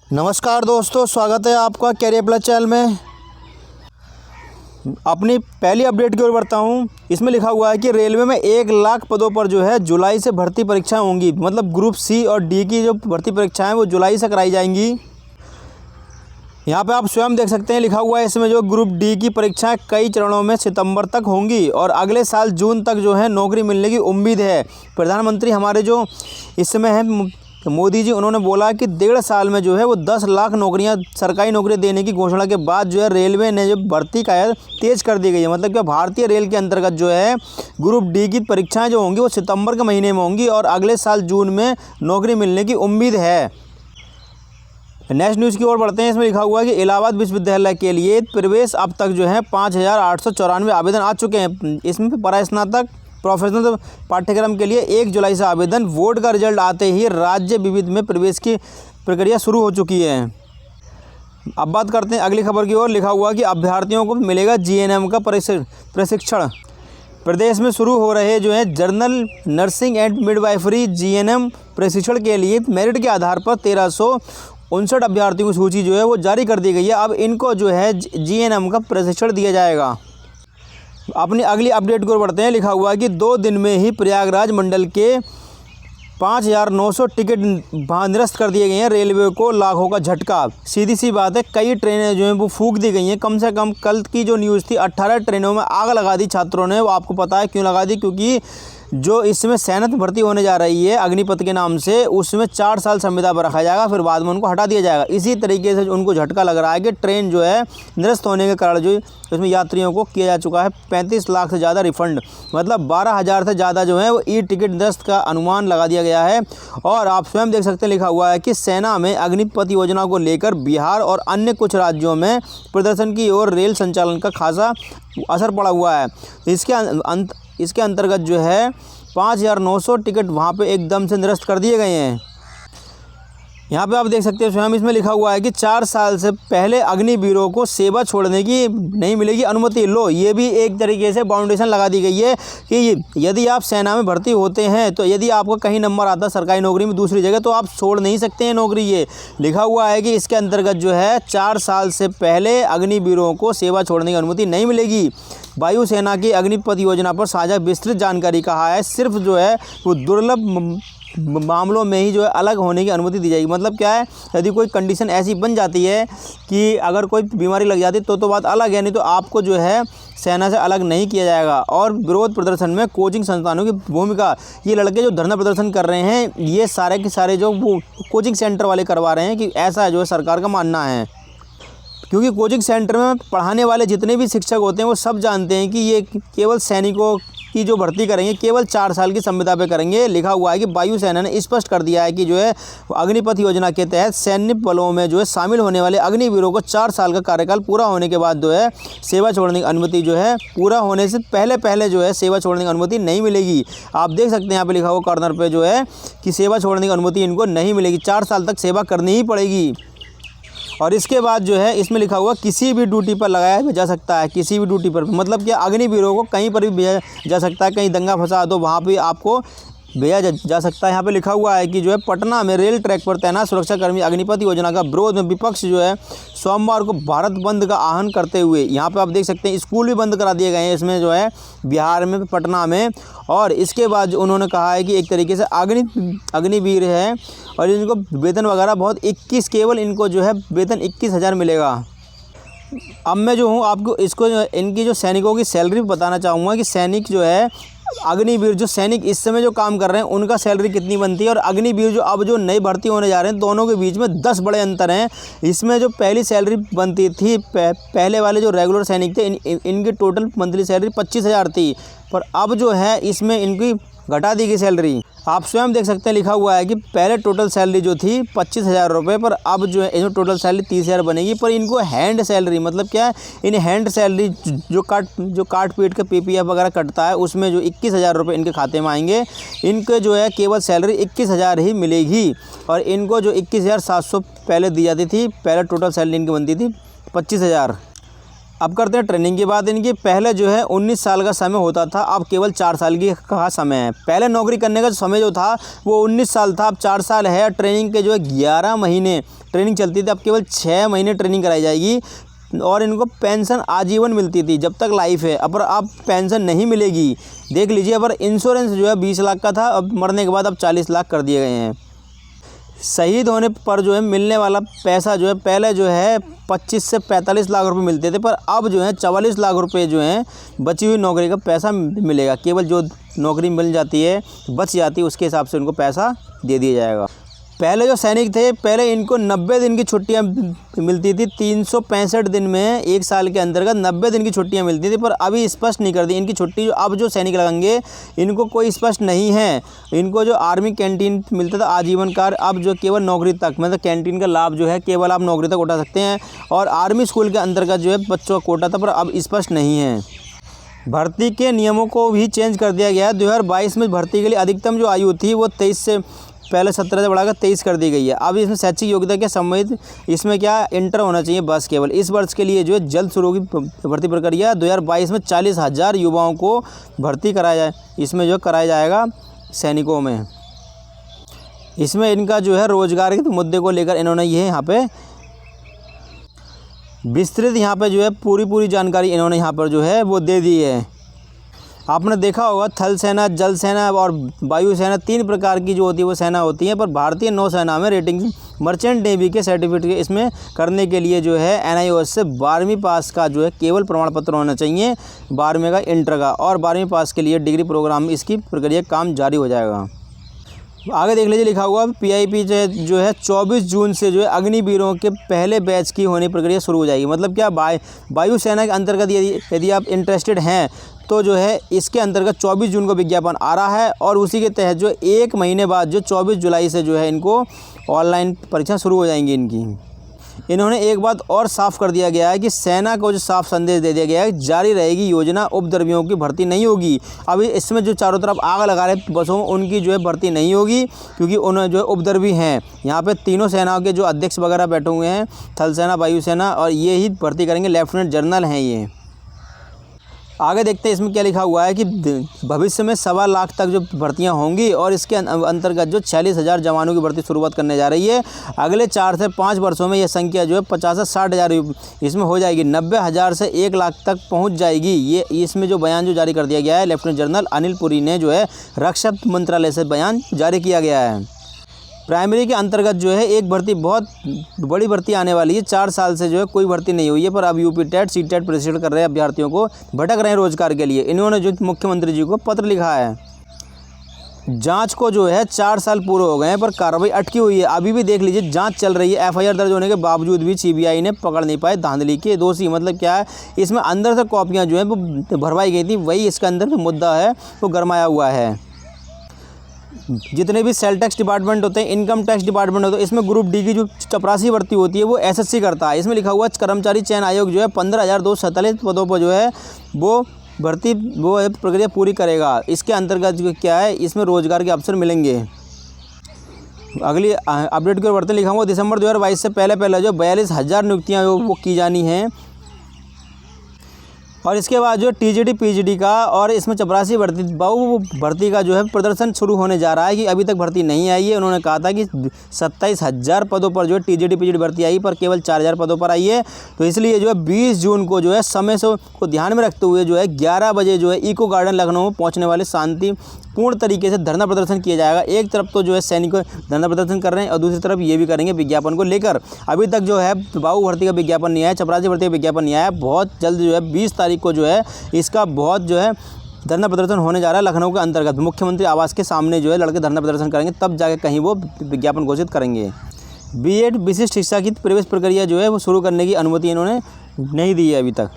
नमस्कार दोस्तों, स्वागत है आपका कैरियर प्लस चैनल में। अपनी पहली अपडेट की ओर बढ़ता हूं। इसमें लिखा हुआ है कि रेलवे में 1 लाख पदों पर जो है जुलाई से भर्ती परीक्षाएं होंगी। मतलब ग्रुप सी और डी की जो भर्ती परीक्षाएं वो जुलाई से कराई जाएंगी। यहाँ पे आप स्वयं देख सकते हैं, लिखा हुआ है इसमें जो ग्रुप डी की परीक्षाएं कई चरणों में सितंबर तक होंगी और अगले साल जून तक जो है नौकरी मिलने की उम्मीद है। प्रधानमंत्री हमारे जो इस समय हैं मोदी जी, उन्होंने बोला कि 1.5 साल में जो है वो 10 लाख नौकरियां, सरकारी नौकरी देने की घोषणा के बाद जो है रेलवे ने जो भर्ती का है तेज़ कर दी गई है। मतलब कि भारतीय रेल के अंतर्गत जो है ग्रुप डी की परीक्षाएं जो होंगी वो सितंबर के महीने में होंगी और अगले साल जून में नौकरी मिलने की उम्मीद है। नेक्स्ट न्यूज़ की ओर बढ़ते हैं। इसमें लिखा हुआ है कि इलाहाबाद विश्वविद्यालय के लिए प्रवेश अब तक जो है 5,894 आवेदन आ चुके हैं। इसमें परास्नातक प्रोफेशनल पाठ्यक्रम के लिए 1 जुलाई से आवेदन। बोर्ड का रिजल्ट आते ही राज्य विविध में प्रवेश की प्रक्रिया शुरू हो चुकी है। अब बात करते हैं अगली खबर की ओर। लिखा हुआ कि अभ्यर्थियों को मिलेगा जीएनएम का प्रशिक्षण। प्रदेश में शुरू हो रहे जो है general nursing and midwifery GNM प्रशिक्षण के लिए मेरिट के आधार पर 1359 अभ्यर्थियों की सूची जो है वो जारी कर दी गई है। अब इनको जो है जीएनएम का प्रशिक्षण दिया जाएगा। अपनी अगली अपडेट को बढ़ते हैं। लिखा हुआ है कि 2 दिन में ही प्रयागराज मंडल के 5,900 टिकट निरस्त कर दिए गए हैं। रेलवे को लाखों का झटका। सीधी सी बात है, कई ट्रेनें जो हैं वो फूंक दी गई हैं। कम से कम कल की जो न्यूज़ थी 18 ट्रेनों में आग लगा दी छात्रों ने। वो आपको पता है क्यों लगा दी? क्योंकि जो इसमें सैनिक भर्ती होने जा रही है अग्निपथ के नाम से, उसमें 4 साल संविदा पर रखा जाएगा, फिर बाद में उनको हटा दिया जाएगा। इसी तरीके से उनको झटका लग रहा है कि ट्रेन जो है निरस्त होने के कारण जो उसमें यात्रियों को किया जा चुका है 35 लाख से ज़्यादा रिफंड। मतलब 12,000 से ज़्यादा जो है वो ई टिकट निरस्त का अनुमान लगा दिया गया है। और आप स्वयं देख सकते हैं, लिखा हुआ है कि सेना में अग्निपथ योजना को लेकर बिहार और अन्य कुछ राज्यों में प्रदर्शन की ओर रेल संचालन का खासा असर पड़ा हुआ है। इसके अंतर्गत जो है 5,900 टिकट वहाँ पे एकदम से निरस्त कर दिए गए हैं। यहाँ पे आप देख सकते हैं स्वयं, इसमें लिखा हुआ है कि 4 साल से पहले अग्निवीरों को सेवा छोड़ने की नहीं मिलेगी अनुमति। लो, ये भी एक तरीके से बाउंडेशन लगा दी गई है कि यदि आप सेना में भर्ती होते हैं तो यदि आपका कहीं नंबर आता है सरकारी नौकरी में दूसरी जगह तो आप छोड़ नहीं सकते हैं नौकरी। ये लिखा हुआ है कि इसके अंतर्गत जो है 4 साल से पहले अग्निवीरों को सेवा छोड़ने की अनुमति नहीं मिलेगी। वायुसेना की अग्निपथ योजना पर साझा विस्तृत जानकारी कहा है सिर्फ जो है वो दुर्लभ मामलों में ही जो है अलग होने की अनुमति दी जाएगी। मतलब क्या है, यदि कोई कंडीशन ऐसी बन जाती है कि अगर कोई बीमारी लग जाती तो बात अलग है, नहीं तो आपको जो है सेना से अलग नहीं किया जाएगा। और विरोध प्रदर्शन में कोचिंग संस्थानों की भूमिका, ये लड़के जो धरना प्रदर्शन कर रहे हैं ये सारे के सारे जो वो कोचिंग सेंटर वाले करवा रहे हैं कि ऐसा जो है सरकार का मानना है। क्योंकि कोचिंग सेंटर में पढ़ाने वाले जितने भी शिक्षक होते हैं वो सब जानते हैं कि ये केवल सैनिकों की जो भर्ती करेंगे केवल 4 साल की संविदा पे करेंगे। लिखा हुआ है कि वायुसेना ने स्पष्ट कर दिया है कि जो है अग्निपथ योजना के तहत सैन्य बलों में जो है शामिल होने वाले अग्निवीरों को 4 साल का कार्यकाल पूरा होने के बाद जो है सेवा छोड़ने की अनुमति जो है पूरा होने से पहले जो है सेवा छोड़ने की अनुमति नहीं मिलेगी। आप देख सकते हैं यहाँ पे लिखा हुआ कॉर्नर पे जो है कि सेवा छोड़ने की अनुमति इनको नहीं मिलेगी, 4 साल तक सेवा करनी ही पड़ेगी। और इसके बाद जो है इसमें लिखा हुआ किसी भी ड्यूटी पर लगाया जा सकता है, किसी भी ड्यूटी पर, मतलब कि अग्निवीरों को कहीं पर भी भेजा जा सकता है। कहीं दंगा फसाद हो वहाँ पे आपको भेजा जा सकता है। यहाँ पे लिखा हुआ है कि जो है पटना में रेल ट्रैक पर तैनात सुरक्षाकर्मी अग्निपथ योजना का विरोध में विपक्ष जो है सोमवार को भारत बंद का आह्वान करते हुए, यहाँ पे आप देख सकते हैं स्कूल भी बंद करा दिए गए हैं इसमें जो है बिहार में, पटना में। और इसके बाद उन्होंने कहा है कि एक तरीके से अग्निवीर है और इनको वेतन वगैरह बहुत केवल इनको जो है वेतन 21,000 मिलेगा। अब मैं जो हूँ आपको इसको इनकी जो सैनिकों की सैलरी बताना चाहूँगा कि सैनिक जो है अग्निवीर जो सैनिक इस समय जो काम कर रहे हैं उनका सैलरी कितनी बनती है और अग्निवीर जो अब जो नई भर्ती होने जा रहे हैं दोनों के बीच में 10 बड़े अंतर हैं। इसमें जो पहली सैलरी बनती थी पहले वाले जो रेगुलर सैनिक थे इनकी टोटल मंथली सैलरी 25,000 थी, पर अब जो है इसमें इनकी घटा दी गई सैलरी। आप स्वयं देख सकते हैं, लिखा हुआ है कि पहले टोटल सैलरी जो थी 25,000 रुपये, पर अब जो है इसमें टोटल सैलरी 30,000 बनेगी। पर इनको हैंड सैलरी, मतलब क्या है, इन हैंड सैलरी जो काट पीट के पीपीएफ वगैरह कटता है उसमें जो 21,000 रुपये इनके खाते में आएंगे। इनके जो है केवल सैलरी 21,000 ही मिलेगी और इनको जो 21,700 पहले दी जाती थी, पहले टोटल सैलरी इनकी बनती थी 25,000। अब करते हैं ट्रेनिंग की बात। इनकी पहले जो है 19 साल का समय होता था, अब केवल 4 साल की का समय है। पहले नौकरी करने का समय जो था वो 19 साल था, अब 4 साल है। ट्रेनिंग के जो है 11 महीने ट्रेनिंग चलती थी, अब केवल 6 महीने ट्रेनिंग कराई जाएगी और इनको पेंशन आजीवन मिलती थी जब तक लाइफ है। अब पेंशन नहीं मिलेगी। देख लीजिए, अब इंश्योरेंस जो है 20 लाख का था, अब मरने के बाद अब 40 लाख कर दिए गए हैं। शहीद होने पर जो है मिलने वाला पैसा जो है पहले जो है 25 से 45 लाख रुपए मिलते थे, पर अब जो है 44 लाख रुपए जो हैं बची हुई नौकरी का पैसा मिलेगा। केवल जो नौकरी मिल जाती है, बच जाती है, उसके हिसाब से उनको पैसा दे दिया जाएगा। पहले जो सैनिक थे, पहले इनको 90 दिन की छुट्टियां मिलती थी। 365 दिन में एक साल के अंतर्गत 90 दिन की छुट्टियां मिलती थी, पर अभी स्पष्ट नहीं कर दी इनकी छुट्टी। अब जो सैनिक लगेंगे इनको कोई स्पष्ट नहीं है। इनको जो आर्मी कैंटीन मिलता था आजीवन कार्ड, अब जो केवल नौकरी तक, मतलब कैंटीन का लाभ जो है केवल आप नौकरी तक उठा सकते हैं। और आर्मी स्कूल के अंतर्गत जो है बच्चों का कोटा था, पर अब स्पष्ट नहीं है। भर्ती के नियमों को भी चेंज कर दिया गया है। 2022 में भर्ती के लिए अधिकतम जो आयु थी वो 23 से पहले 17 से बढ़ाकर 23 कर दी गई है। अब इसमें शैक्षिक योग्यता के संबंधित इसमें क्या इंटर होना चाहिए बस केवल। इस वर्ष के लिए जो है जल्द शुरू होगी भर्ती प्रक्रिया। 2022 में 40,000 युवाओं को भर्ती कराया जाए, इसमें जो कराया जाएगा सैनिकों में। इसमें इनका जो है रोजगार के मुद्दे को लेकर इन्होंने ये यहाँ पे विस्तृत यहाँ पे जो है पूरी जानकारी इन्होंने यहाँ पर जो है वो दे दी है। आपने देखा होगा थल सेना, जल सेना और वायु सेना 3 प्रकार की जो होती है वो सेना होती है, पर भारतीय नौसेना में रेटिंग मर्चेंट नेवी के सर्टिफिकेट इसमें करने के लिए जो है NIOS से 12वीं पास का जो है केवल प्रमाण पत्र होना चाहिए, 12वीं का इंटर का, और 12वीं पास के लिए डिग्री प्रोग्राम में इसकी प्रक्रिया काम जारी हो जाएगा। आगे देख लीजिए, लिखा हुआ PIP जो है 24 जून से जो है अग्निवीरों के पहले बैच की होने प्रक्रिया शुरू हो जाएगी। मतलब क्या, वायुसेना के अंतर्गत यदि आप इंटरेस्टेड हैं तो जो है इसके अंतर्गत 24 जून को विज्ञापन आ रहा है, और उसी के तहत जो 1 महीने बाद जो 24 जुलाई से जो है इनको ऑनलाइन परीक्षा शुरू हो जाएंगी इनकी। इन्होंने एक बात और साफ कर दिया गया है कि सेना को जो साफ संदेश दे दिया गया है, जारी रहेगी योजना, उपद्रवियों की भर्ती नहीं होगी। अभी इसमें जो चारों तरफ आग लगा रहे बसों में उनकी जो है भर्ती नहीं होगी, क्योंकि उन्हें जो है उपद्रवी हैं। यहाँ पे तीनों सेनाओं के जो अध्यक्ष वगैरह बैठे हुए हैं, थल सेना, वायुसेना, और ये ही भर्ती करेंगे। लेफ्टिनेंट जनरल हैं ये। आगे देखते हैं इसमें क्या लिखा हुआ है कि भविष्य में 1.25 लाख तक जो भर्तियां होंगी, और इसके अंतर्गत जो 46,000 जवानों की भर्ती शुरुआत करने जा रही है। अगले 4 से 5 वर्षों में यह संख्या जो है 50 से 60,000 इसमें हो जाएगी। 90,000 से 1 लाख तक पहुंच जाएगी। ये इसमें जो बयान जो जारी कर दिया गया है, लेफ्टिनेंट जनरल अनिल पुरी ने जो है रक्षा मंत्रालय से बयान जारी किया गया है। प्राइमरी के अंतर्गत जो है एक भर्ती, बहुत बड़ी भर्ती आने वाली है। 4 साल से जो है कोई भर्ती नहीं हुई है, पर अब UP टेट CTET प्रशिक्षण कर रहे हैं अभ्यर्थियों को, भटक रहे हैं रोजगार के लिए। इन्होंने जो मुख्यमंत्री जी को पत्र लिखा है। जांच को जो है 4 साल पूरे हो गए हैं, पर कार्रवाई अटकी हुई है। अभी भी देख लीजिए जांच चल रही है। FIR दर्ज होने के बावजूद भी CBI ने पकड़ नहीं पाए धांधली के दोषी। मतलब क्या है, इसमें अंदर से कॉपियाँ जो है वो भरवाई गई थी, वही इसका अंदर जो मुद्दा है वो गरमाया हुआ है। जितने भी सेल टैक्स डिपार्टमेंट होते हैं, इनकम टैक्स डिपार्टमेंट होते हैं, इसमें ग्रुप D की जो चपरासी भर्ती होती है वो SSC करता है। इसमें लिखा हुआ कर्मचारी चयन आयोग जो है 15,247 पदों पर जो है वो भर्ती प्रक्रिया पूरी करेगा। इसके अंतर्गत जो क्या है, इसमें रोजगार के अवसर मिलेंगे। अगली अपडेट की ओर बढ़ते, लिखा हुआ दिसंबर 2022 से पहले जो 42,000 नियुक्तियाँ वो की जानी हैं। और इसके बाद जो TGT PGD का और इसमें चपरासी भर्ती का जो है प्रदर्शन शुरू होने जा रहा है कि अभी तक भर्ती नहीं आई है। उन्होंने कहा था कि 27,000 पदों पर जो है TGT PGD भर्ती आई, पर केवल 4,000 पदों पर आई है। तो इसलिए जो है 20 जून को जो है समय से को ध्यान में रखते हुए जो है 11 बजे जो है इको गार्डन लखनऊ में पहुँचने वाले शांतिपूर्ण तरीके से धरना प्रदर्शन किया जाएगा। एक तरफ तो जो है सैनिक धरना प्रदर्शन कर रहे हैं, और दूसरी तरफ ये भी करेंगे विज्ञापन को लेकर। अभी तक जो है बाबू भर्ती का विज्ञापन नहीं आया, चपरासी भर्ती का विज्ञापन नहीं आया। बहुत जल्द जो है 20 तारीख को जो है इसका बहुत जो है धरना प्रदर्शन होने जा रहा है लखनऊ के अंतर्गत। मुख्यमंत्री आवास के सामने जो है लड़के धरना प्रदर्शन करेंगे, तब जाके कहीं वो विज्ञापन घोषित करेंगे। B.Ed विशिष्ट शिक्षा की प्रवेश प्रक्रिया जो है वो शुरू करने की अनुमति इन्होंने नहीं दी है अभी तक।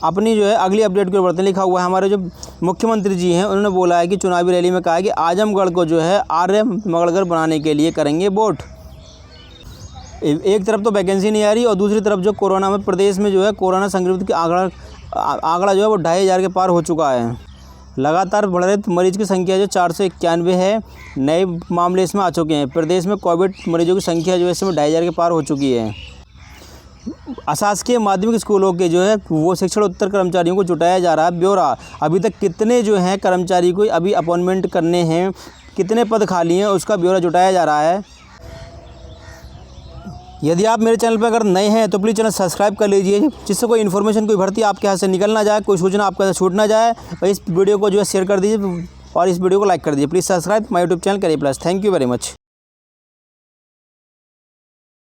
अपनी जो है अगली अपडेट की ओर बढ़ते, लिखा हुआ है हमारे जो मुख्यमंत्री जी हैं उन्होंने बोला है कि चुनावी रैली में कहा है कि आजमगढ़ को जो है आर्य मंगलगढ़ बनाने के लिए करेंगे वोट। एक तरफ तो वैकेंसी नहीं आ रही, और दूसरी तरफ जो कोरोना में प्रदेश में जो है कोरोना संक्रमित की आंकड़ा जो है वो 2,500 के पार हो चुका है। लगातार बढ़ रहे मरीज की संख्या जो 491 है, नए मामले इसमें आ चुके हैं। प्रदेश में कोविड मरीजों की संख्या जो है इसमें 2,500 के पार हो चुकी है। अशासकीय माध्यमिक स्कूलों के जो है वो शिक्षण उत्तर कर्मचारियों को जुटाया जा रहा है ब्यौरा। अभी तक कितने जो हैं कर्मचारी को अभी अपॉइंटमेंट करने हैं, कितने पद खाली हैं, उसका ब्यौरा जुटाया जा रहा है। यदि आप मेरे चैनल पर अगर नए हैं तो प्लीज़ चैनल सब्सक्राइब कर लीजिए, जिससे कोई इन्फॉर्मेशन, कोई भर्ती आपके हाथ से निकल ना जाए, कोई सूचना आपके हाथ से छूट ना जाए। और इस वीडियो को जो है शेयर कर दीजिए और इस वीडियो को लाइक कर दीजिए। Please subscribe my YouTube channel career plus. Thank you very much.